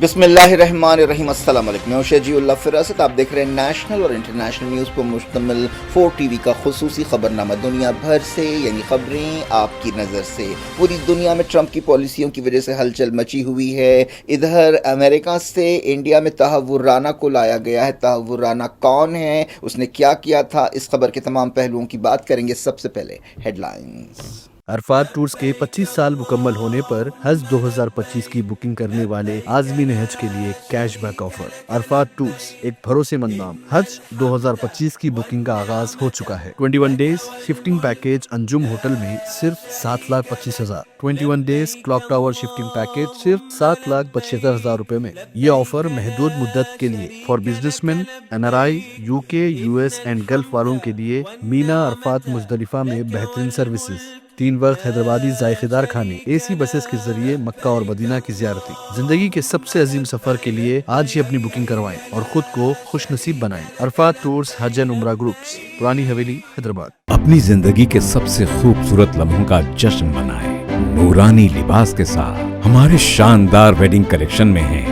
بسم اللہ الرحمن الرحیم۔ السلام علیکم، میں شجیع اللہ فراست۔ آپ دیکھ رہے ہیں نیشنل اور انٹرنیشنل نیوز پر مشتمل 4 ٹی وی کا خصوصی خبرنامہ، دنیا بھر سے یعنی خبریں آپ کی نظر سے۔ پوری دنیا میں ٹرمپ کی پالیسیوں کی وجہ سے ہلچل مچی ہوئی ہے۔ ادھر امریکہ سے انڈیا میں تحور رانا کو لایا گیا ہے۔ تحور رانا کون ہے، اس نے کیا کیا تھا، اس خبر کے تمام پہلوؤں کی بات کریں گے۔ سب سے پہلے ہیڈ لائنز۔ عرفات ٹورز کے 25 سال مکمل ہونے پر حج 2025 کی بکنگ کرنے والے عازمین حج کے لیے cash back offer. Arafat tours ایک بھروسے مند نام۔ حج 2025 کی بکنگ کا آغاز ہو چکا ہے۔ 21 days shifting package Anjum hotel میں صرف 7,25,000۔ 21 days clock tower shifting package صرف 7,75,000 روپے میں۔ یہ آفر محدود مدت کے لیے for business man, NRI، UK، US and golf والوں کے لیے۔ مینا، عرفات، مزدلفہ میں بہترین سروسز، 3 وقت حیدرآبادی ذائقہ دار کھانے، AC بسز کے ذریعے مکہ اور مدینہ کی زیارتیں۔ زندگی کے سب سے عظیم سفر کے لیے آج ہی اپنی بکنگ کروائیں اور خود کو خوش نصیب بنائیں۔ عرفات ٹورز حج اینڈ عمرہ گروپس، پرانی حویلی، حیدرآباد۔ اپنی زندگی کے سب سے خوبصورت لمحوں کا جشن منائیں نورانی لباس کے ساتھ۔ ہمارے شاندار ویڈنگ کلیکشن میں ہیں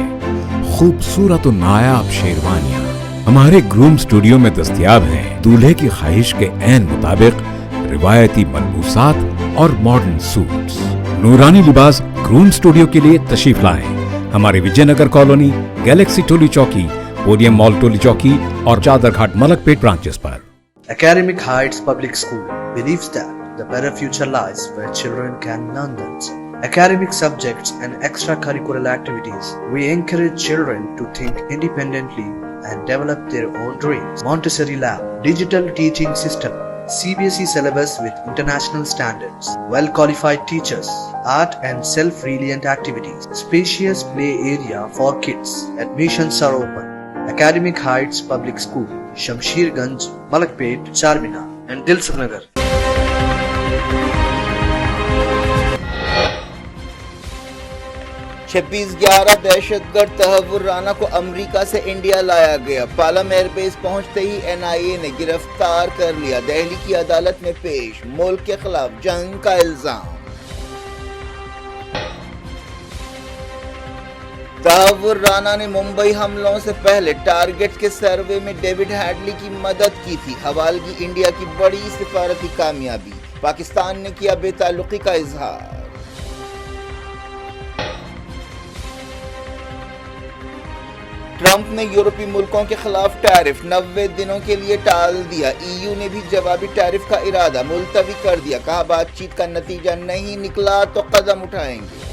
خوبصورت و نایاب شیروانیاں۔ ہمارے گروم اسٹوڈیو میں دستیاب ہیں دولہے کی خواہش کے عین مطابق روایتی ملبوسات اور ماڈرن سوٹس۔ نورانی لباس گروم اسٹوڈیو کے لیے تشریف لائیں۔ ہمارے وجے نگر کالونی، گیلیکسی ٹولی چوکی، پودیم مال ٹولی چوکی اور چادر گھاٹ ملک پیٹ branches per. Academic Heights Public School believes that the better future lies where children can learn them. Academic subjects and extracurricular activities. We encourage children to think independently and develop their own dreams. Montessori Lab, digital teaching system, CBSE syllabus with international standards, well-qualified teachers, art and self-reliant activities, spacious play area for kids. Admissions are open. Academic Heights Public School, Shamsherganj, Malakpet, Charminar and Dilsukh Nagar. چھبیس 11 دہشت گرد تحور رانا کو امریکہ سے India لایا گیا۔ Palm air base پہنچتے ہی NIA نے گرفتار کر لیا۔ دہلی کی عدالت میں پیش، ملک کے خلاف جنگ کا الزام۔ تحور رانا نے ممبئی حملوں سے پہلے ٹارگٹ کے سروے میں ڈیوڈ ہیڈلی کی مدد کی تھی۔ حوالگی انڈیا کی بڑی سفارتی کامیابی، پاکستان نے کیا بے تعلقی کا اظہار۔ ٹرمپ نے یورپی ملکوں کے خلاف ٹیرف 90 دنوں کے لیے ٹال دیا۔ EU نے بھی جوابی ٹیرف کا ارادہ ملتوی کر دیا۔ کہا بات چیت کا نتیجہ نہیں نکلا تو قدم اٹھائیں گے۔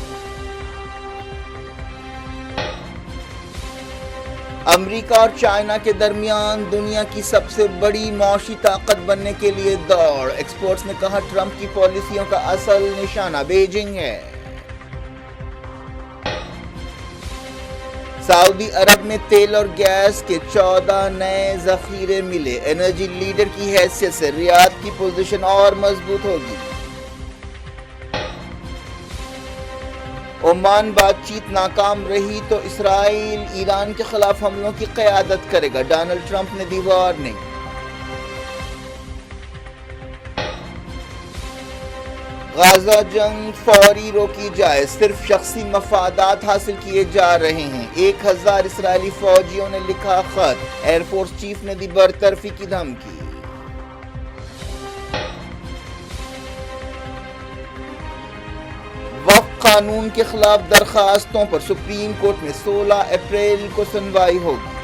امریکہ اور چائنا کے درمیان دنیا کی سب سے بڑی معاشی طاقت بننے کے لیے دوڑ۔ ایکسپرٹس نے کہا ٹرمپ کی پالیسیوں کا اصل نشانہ بیجنگ ہے۔ سعودی عرب میں تیل اور گیس کے 14 نئے ذخیرے ملے۔ انرجی لیڈر کی حیثیت سے ریاض کی پوزیشن اور مضبوط ہوگی۔ عمان بات چیت ناکام رہی تو اسرائیل ایران کے خلاف حملوں کی قیادت کرے گا، ڈونلڈ ٹرمپ نے دی وارننگ۔ غزہ جنگ فوری روکی جائے، صرف شخصی مفادات حاصل کیے جا رہے ہیں۔ 1000 اسرائیلی فوجیوں نے لکھا خط، ایئر فورس چیف نے دی برطرفی کی دھمکی۔ وقف قانون کے خلاف درخواستوں پر سپریم کورٹ میں 16 اپریل کو سنوائی ہوگی۔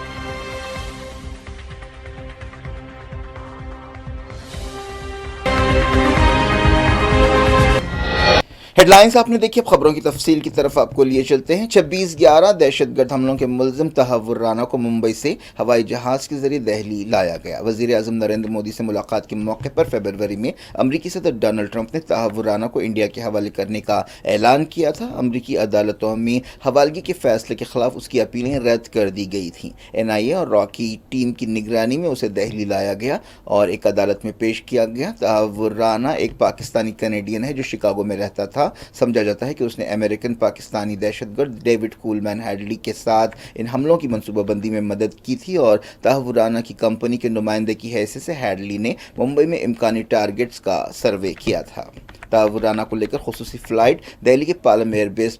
ہیڈ لائنز آپ نے دیکھی، اب خبروں کی تفصیل کی طرف آپ کو لیے چلتے ہیں۔ 26 11 دہشت گرد حملوں کے ملزم تحور رانا کو ممبئی سے ہوائی جہاز کے ذریعے دہلی لایا گیا۔ وزیر اعظم نریندر مودی سے ملاقات کے موقع پر فروری میں امریکی صدر ڈونلڈ ٹرمپ نے تحور رانا کو انڈیا کے حوالے کرنے کا اعلان کیا تھا۔ امریکی عدالتوں میں حوالگی کے فیصلے کے خلاف اس کی اپیلیں رد کر دی گئی تھیں۔ NIA اور را کی ٹیم کی نگرانی میں اسے دہلی لایا گیا اور ایک عدالت میں پیش کیا گیا۔ تحور رانا ایک پاکستانی کینیڈین ہے جو شکاگو میں رہتا تھا۔ سمجھا جاتا ہے کہ اس نے امریکن پاکستانی دہشت گرد ڈیوڈ کولمین ہیڈلی کے ساتھ ان حملوں کی منصوبہ بندی میں مدد کی تھی اور تحور رانا کی کمپنی کے نمائندے کی حیثیت سے ہیڈلی نے ممبئی میں امکانی ٹارگٹس کا سروے کیا تھا۔ تحور رانا کو لے کر خصوصی فلائٹ دہلی کے پالم ایئر بیس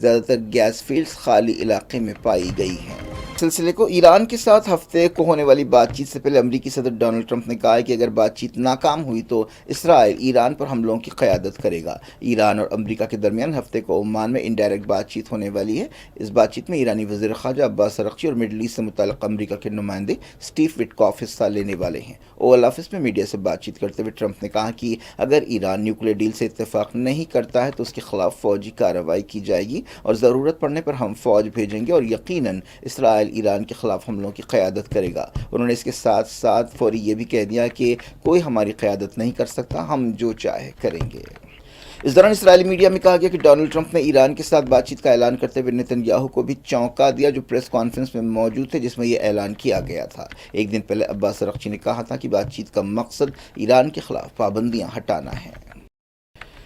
زیادہ تر گیس فیلڈز خالی علاقے میں پائی گئی ہیں۔ سلسلے کو ایران کے ساتھ ہفتے کو ہونے والی بات چیت سے پہلے امریکی صدر ڈونلڈ ٹرمپ نے کہا ہے کہ اگر بات چیت ناکام ہوئی تو اسرائیل ایران پر حملوں کی قیادت کرے گا۔ ایران اور امریکہ کے درمیان ہفتے کو عمان میں انڈائریکٹ بات چیت ہونے والی ہے۔ اس بات چیت میں ایرانی وزیر خارجہ عباس ارغچی اور مڈل ایسٹ سے متعلق امریکہ کے نمائندے اسٹیو وٹکاف حصہ لینے والے ہیں۔ اوول آفس میں میڈیا سے بات چیت کرتے ہوئے ٹرمپ نے کہا کہ اگر ایران نیوکلیئر ڈیل سے اتفاق نہیں کرتا ہے تو اس کے خلاف فوجی کارروائی کی جائے گی اور ضرورت پڑنے پر ہم فوج بھیجیں گے اور یقیناً اسرائیل ایران کے خلاف حملوں کی قیادت کرے گا۔ انہوں نے اس کے ساتھ ساتھ فوری یہ بھی کہہ دیا کہ کوئی ہماری قیادت نہیں کر سکتا، ہم جو چاہے کریں گے۔ اس دوران اسرائیلی میڈیا میں کہا گیا کہ ڈونلڈ ٹرمپ نے ایران کے ساتھ بات چیت کا اعلان کرتے ہوئے نیتن یاہو کو بھی چونکا دیا، جو پریس کانفرنس میں موجود تھے جس میں یہ اعلان کیا گیا تھا۔ ایک دن پہلے عباس ارغچی نے کہا تھا کہ بات چیت کا مقصد ایران کے خلاف پابندیاں ہٹانا ہے۔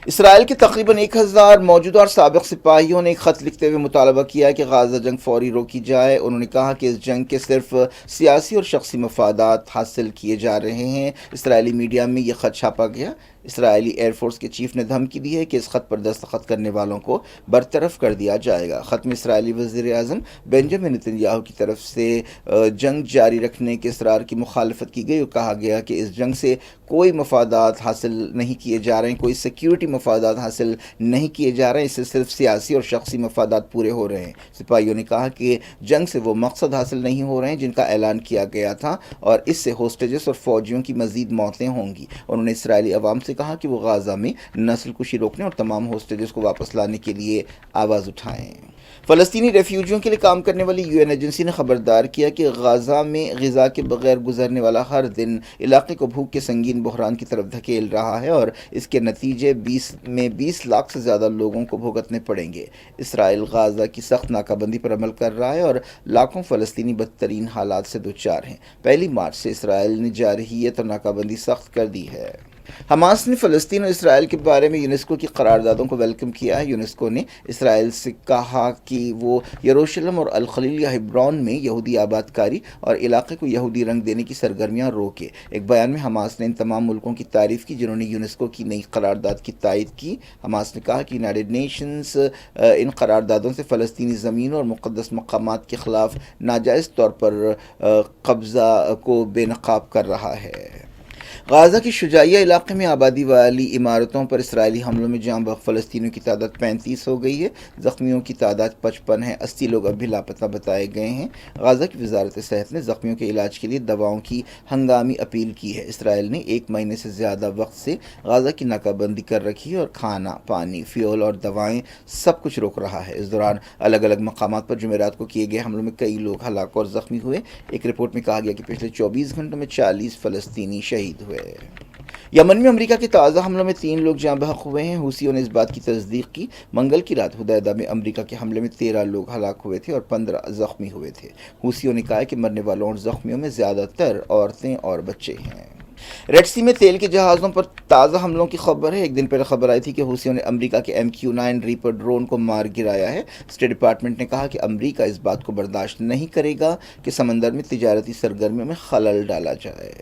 اسرائیل کے تقریباً 1000 موجودہ اور سابق سپاہیوں نے ایک خط لکھتے ہوئے مطالبہ کیا ہے کہ غزہ جنگ فوری روکی جائے۔ انہوں نے کہا کہ اس جنگ کے صرف سیاسی اور شخصی مفادات حاصل کیے جا رہے ہیں۔ اسرائیلی میڈیا میں یہ خط چھاپا گیا۔ اسرائیلی ایئر فورس کے چیف نے دھمکی دی ہے کہ اس خط پر دستخط کرنے والوں کو برطرف کر دیا جائے گا۔ خط میں اسرائیلی وزیر اعظم بنجامن نیتن یاہو کی طرف سے جنگ جاری رکھنے کے اصرار کی مخالفت کی گئی اور کہا گیا کہ اس جنگ سے کوئی مفادات حاصل نہیں کیے جا رہے ہیں، کوئی سیکیورٹی مفادات حاصل نہیں کیے جا رہے ہیں، اس سے صرف سیاسی اور شخصی مفادات پورے ہو رہے ہیں۔ سپاہیوں نے کہا کہ جنگ سے وہ مقصد حاصل نہیں ہو رہے ہیں جن کا اعلان کیا گیا تھا اور اس سے ہوسٹیجز اور فوجیوں کی مزید موتیں ہوں گی۔ انہوں نے اسرائیلی عوام سے کہا کہ وہ غزہ میں نسل کشی روکنے اور تمام ہوسٹیجز کو واپس لانے کے لیے آواز اٹھائیں۔ فلسطینی ریفیوجیوں کے لیے کام کرنے والی UN ایجنسی نے خبردار کیا کہ غزہ میں غذا کے بغیر گزرنے والا ہر دن علاقے کو بھوک کے سنگین بحران کی طرف دھکیل رہا ہے اور اس کے نتیجے 20 لاکھ سے زیادہ لوگوں کو بھگتنے پڑیں گے۔ اسرائیل غزہ کی سخت ناکہ بندی پر عمل کر رہا ہے اور لاکھوں فلسطینی بدترین حالات سے دوچار ہیں۔ 1 مارچ سے اسرائیل نے جارحیت اور ناکہ بندی سخت کر دی ہے۔ حماس نے فلسطین اور اسرائیل کے بارے میں یونیسکو کی قراردادوں کو ویلکم کیا ہے۔ یونیسکو نے اسرائیل سے کہا کہ وہ یروشلم اور الخلیل یا ہبرون میں یہودی آباد کاری اور علاقے کو یہودی رنگ دینے کی سرگرمیاں روکے۔ ایک بیان میں حماس نے ان تمام ملکوں کی تعریف کی جنہوں نے یونیسکو کی نئی قرارداد کی تائید کی۔ حماس نے کہا کہ یونائیٹڈ نیشنز ان قراردادوں سے فلسطینی زمینوں اور مقدس مقامات کے خلاف ناجائز طور پر قبضہ کو بے نقاب کر رہا ہے۔ غزہ کی شجاعیہ علاقے میں آبادی والی عمارتوں پر اسرائیلی حملوں میں جاں بحق فلسطینیوں کی تعداد 35 ہو گئی ہے، زخمیوں کی تعداد 55 ہے، 80 لوگ اب بھی لاپتہ بتائے گئے ہیں۔ غزہ کی وزارت صحت نے زخمیوں کے علاج کے لیے دواؤں کی ہنگامی اپیل کی ہے۔ اسرائیل نے 1 مہینے سے زیادہ وقت سے غزہ کی ناکہ بندی کر رکھی ہے اور کھانا، پانی، فیول اور دوائیں سب کچھ روک رہا ہے۔ اس دوران الگ الگ مقامات پر جمعرات کو کیے گئے حملوں میں کئی لوگ ہلاک اور زخمی ہوئے۔ ایک رپورٹ میں کہا گیا کہ پچھلے 24 گھنٹوں میں 40 فلسطینی شہید ہوئے۔ یمن میں امریکہ کے تازہ حملوں میں 3 لوگ جاں بحق ہوئے ہیں۔ حوثیوں نے اس بات کی تصدیق کی۔ منگل کی رات حدیدہ میں امریکہ کے حملے میں 13 لوگ ہلاک ہوئے تھے اور 15 زخمی ہوئے تھے۔ حوثیوں نے کہا کہ مرنے والوں اور زخمیوں میں زیادہ تر عورتیں اور بچے ہیں۔ ریڈ سی میں تیل کے جہازوں پر تازہ حملوں کی خبر ہے۔ ایک دن پہلے خبر آئی تھی کہ حوثیوں نے امریکہ کے MQ-9 ریپر ڈرون کو مار گرایا ہے۔ اسٹیٹ ڈپارٹمنٹ نے کہا کہ امریکہ اس بات کو برداشت نہیں کرے گا کہ سمندر میں تجارتی سرگرمیوں میں خلل ڈالا جائے۔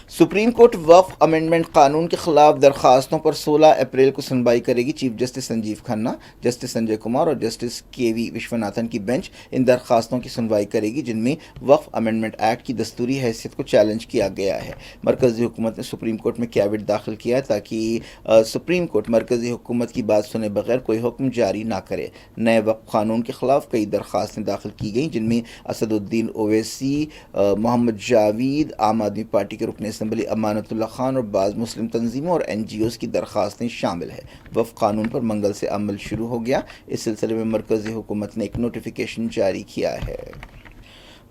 سپریم کورٹ وقف امینڈمنٹ قانون کے خلاف درخواستوں پر 16 اپریل کو سنوائی کرے گی۔ Chief justice Sanjeev Khanna, justice Sanjay Kumar اور جسٹس KV وشوناتھن کی بینچ ان درخواستوں کی سنوائی کرے گی جن میں وقف امینڈمنٹ ایکٹ کی دستوری حیثیت کو چیلنج کیا گیا ہے۔ مرکزی حکومت نے سپریم کورٹ میں کیوٹ داخل کیا ہے تاکہ سپریم کورٹ مرکزی حکومت کی بات سنے بغیر کوئی حکم جاری نہ کرے۔ نئے وقف قانون کے خلاف کئی درخواستیں داخل کی گئیں جن میں اسد الدین اویسی، محمد جاوید، عام آدمی پارٹی کے رکن اسمبلی امانت اللہ خان اور بعض مسلم تنظیموں اور NGOs کی درخواستیں شامل ہیں۔ وقف قانون پر منگل سے عمل شروع ہو گیا۔ اس سلسلے میں مرکزی حکومت نے ایک نوٹیفیکیشن جاری کیا ہے۔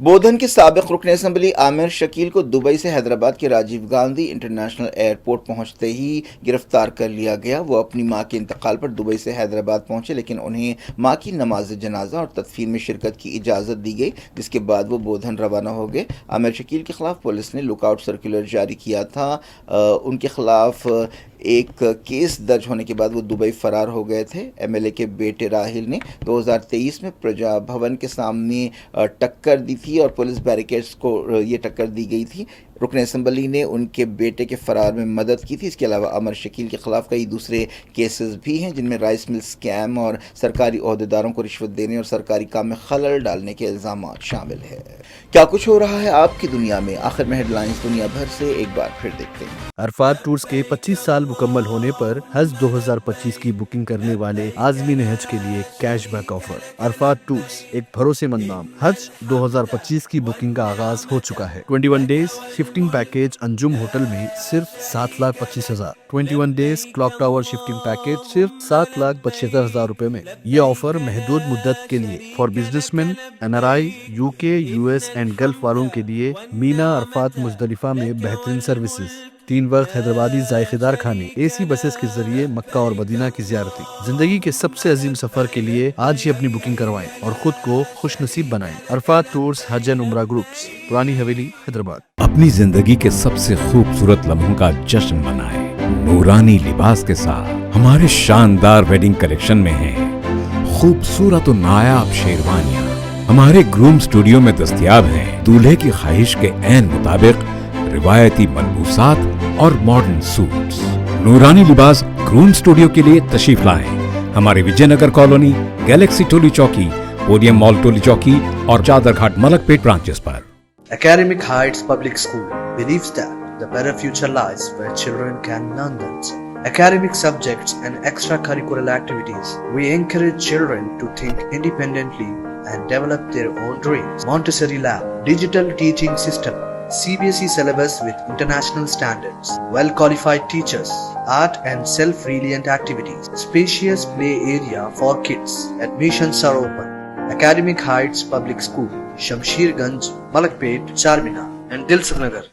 بودھن کے سابق رکن اسمبلی عامر شکیل کو دبئی سے حیدرآباد کے راجیو گاندھی انٹرنیشنل ایئرپورٹ پہنچتے ہی گرفتار کر لیا گیا۔ وہ اپنی ماں کے انتقال پر دبئی سے حیدرآباد پہنچے لیکن انہیں ماں کی نماز جنازہ اور تدفین میں شرکت کی اجازت دی گئی، جس کے بعد وہ بودھن روانہ ہو گئے۔ عامر شکیل کے خلاف پولیس نے لک آؤٹ سرکولر جاری کیا تھا۔ ان کے خلاف ایک کیس درج ہونے کے بعد وہ دبئی فرار ہو گئے تھے۔ MLA کے بیٹے راہل نے 2023 میں پرجا بھون کے سامنے ٹکر دی تھی اور پولیس بیریکیڈز کو یہ ٹکر دی گئی تھی۔ رکن اسمبلی نے ان کے بیٹے کے فرار میں مدد کی تھی. اس کے علاوہ امر شکیل کے خلاف کئی دوسرے کیسز بھی ہیں جن میں رائس مل اسکیم اور سرکاری عہدیداروں کو رشوت دینے اور سرکاری کام میں خلل ڈالنے کے الزامات شامل ہیں. کیا کچھ ہو رہا ہے آپ کی دنیا میں؟ آخر میں ہیڈ لائنز دنیا بھر سے ایک بار پھر دیکھتے ہیں. عرفات ٹورز کے 25 سال مکمل ہونے پر حج 2025 کی بکنگ کرنے والے عازمین حج کے لیے cash back offer. Arafat tours ایک بھروسے مند نام. حج 2025 کی بکنگ کا آغاز ہو چکا ہے. 21 days shifting package Anjum hotel میں صرف 7,25,000. 21 days clock tower shifting package صرف 7,75,000 روپے میں. یہ آفر محدود مدت کے لیے for business man, NRI, UK, US and golf والوں کے لیے. مینا عرفات مزدلفہ میں بہترین سروسز, 3 وقت حیدرآبادی ذائقہ دار کھانے, AC بسز کے ذریعے مکہ اور مدینہ کی زیارتیں. زندگی کے سب سے عظیم سفر کے لیے آج ہی اپنی بکنگ کروائیں اور خود کو خوش نصیب بنائیں. عرفات ٹورز حج اینڈ عمرہ گروپس, پرانی حویلی, حیدرآباد. اپنی زندگی کے سب سے خوبصورت لمحوں کا جشن منائیں نورانی لباس کے ساتھ. ہمارے شاندار ویڈنگ کلیکشن میں ہیں خوبصورت و نایاب شیروانیاں. ہمارے گروم اسٹوڈیو میں دستیاب ہیں دولہے کی خواہش کے عین مطابق روایتی ملبوسات اور ماڈرن سوٹس. نورانی لباس گروم اسٹوڈیو کے لیے تشریف لائیں. ہمارے وجے نگر کالونی, گیلیکسی ٹولی چوکی, پودیم مال ٹولی چوکی اور چادر گھاٹ ملک پیٹ branches per. Academic Heights Public School believes that the better future lies where children can learn them. Academic subjects and extracurricular activities. We encourage children to think independently and develop their own dreams. Montessori Lab, digital teaching system, CBSE syllabus with international standards, well-qualified teachers, art and self-reliant activities, spacious play area for kids. Admissions are open. Academic Heights Public School, Shamsherganj, Malakpet, Charminar and Dilsukh Nagar.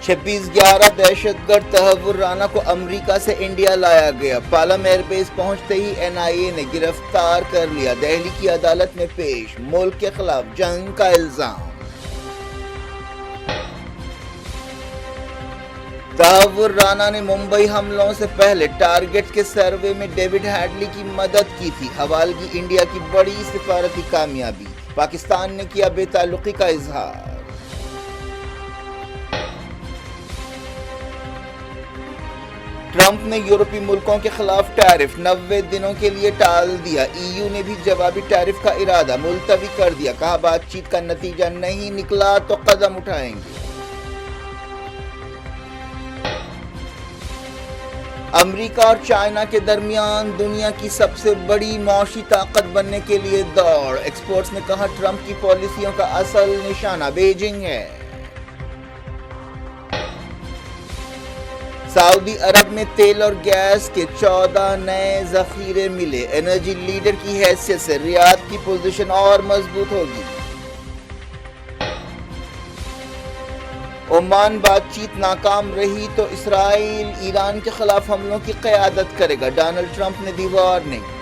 26/11 دہشت گرد تحور رانا کو امریکہ سے India لایا گیا. Palm air base پہنچتے ہی NIA نے گرفتار کر لیا. دہلی کی عدالت میں پیش, ملک کے خلاف جنگ کا الزام. تحور رانا نے ممبئی حملوں سے پہلے ٹارگٹ کے سروے میں ڈیوڈ ہیڈلی کی مدد کی تھی. حوالگی انڈیا کی بڑی سفارتی کامیابی, پاکستان نے کیا بے تعلقی کا اظہار. ٹرمپ نے یورپی ملکوں کے خلاف ٹیرف 90 دنوں کے لیے ٹال دیا. EU نے بھی جوابی ٹیرف کا ارادہ ملتوی کر دیا. کہا بات چیت کا نتیجہ نہیں نکلا تو قدم اٹھائیں گے. امریکہ اور چائنا کے درمیان دنیا کی سب سے بڑی معاشی طاقت بننے کے لیے دوڑ. ایکسپرٹس نے کہا ٹرمپ کی پالیسیوں کا اصل نشانہ بیجنگ ہے. سعودی عرب میں تیل اور گیس کے 14 نئے ذخیرے ملے. انرجی لیڈر کی حیثیت سے ریاض کی پوزیشن اور مضبوط ہوگی. عمان بات چیت ناکام رہی تو اسرائیل ایران کے خلاف حملوں کی قیادت کرے گا. ڈونلڈ ٹرمپ نے دی وارننگ.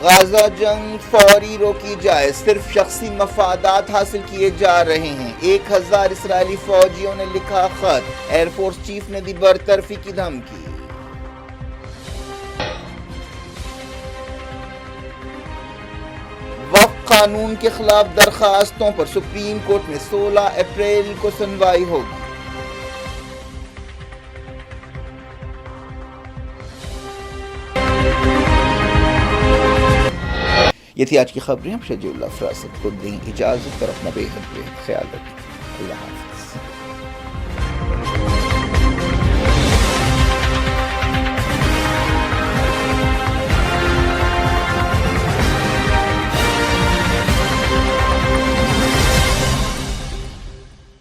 غزہ جنگ فوری روکی جائے, صرف شخصی مفادات حاصل کیے جا رہے ہیں. 1000 اسرائیلی فوجیوں نے لکھا خط, ایئر فورس چیف نے دی برطرفی کی دھمکی. وقف قانون کے خلاف درخواستوں پر سپریم کورٹ میں 16 اپریل کو سنوائی ہوگی. یہ تھی آج کی خبریں. ہم شجیع اللہ فراست کو دیں اجازت اور اپنا بے حد خیال رکھیں. اللہ حافظ.